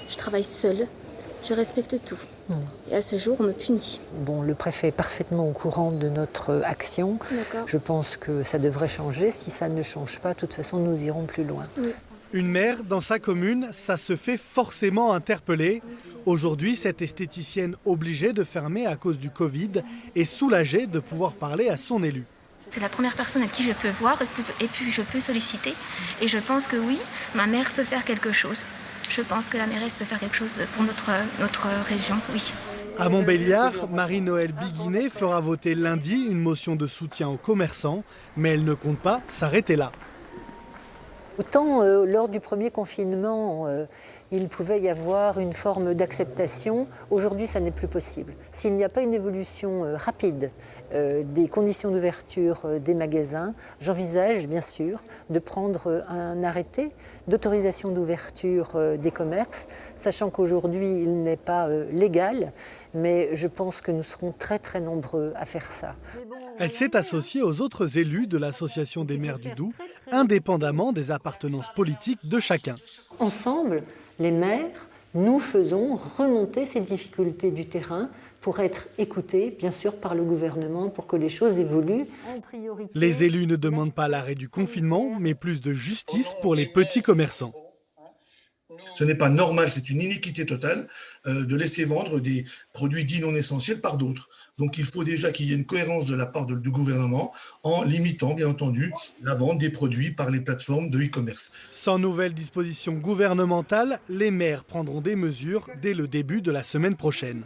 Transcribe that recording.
je travaille seule, je respecte tout. Et à ce jour, on me punit. Bon, le préfet est parfaitement au courant de notre action. D'accord. Je pense que ça devrait changer. Si ça ne change pas, de toute façon, nous irons plus loin. Oui. Une maire dans sa commune, ça se fait forcément interpeller. Aujourd'hui, cette esthéticienne obligée de fermer à cause du Covid est soulagée de pouvoir parler à son élu. C'est la première personne à qui je peux voir et puis je peux solliciter. Et je pense que oui, ma mère peut faire quelque chose. Je pense que la mairesse peut faire quelque chose pour notre région, oui. À Montbéliard, Marie-Noëlle Biguinet fera voter lundi une motion de soutien aux commerçants, mais elle ne compte pas s'arrêter là. Autant lors du premier confinement, il pouvait y avoir une forme d'acceptation. Aujourd'hui, ça n'est plus possible. S'il n'y a pas une évolution rapide des conditions d'ouverture des magasins, j'envisage bien sûr de prendre un arrêté d'autorisation d'ouverture des commerces, sachant qu'aujourd'hui, il n'est pas légal, mais je pense que nous serons très très nombreux à faire ça. Elle s'est associée aux autres élus de l'Association des maires du Doubs, indépendamment des appartenances politiques de chacun. Ensemble, les maires, nous faisons remonter ces difficultés du terrain pour être écoutés, bien sûr, par le gouvernement, pour que les choses évoluent. Les élus ne demandent pas l'arrêt du confinement, mais plus de justice pour les petits commerçants. Ce n'est pas normal, c'est une iniquité totale de laisser vendre des produits dits non essentiels par d'autres. Donc il faut déjà qu'il y ait une cohérence de la part du gouvernement en limitant, bien entendu, la vente des produits par les plateformes de e-commerce. Sans nouvelles dispositions gouvernementales, les maires prendront des mesures dès le début de la semaine prochaine.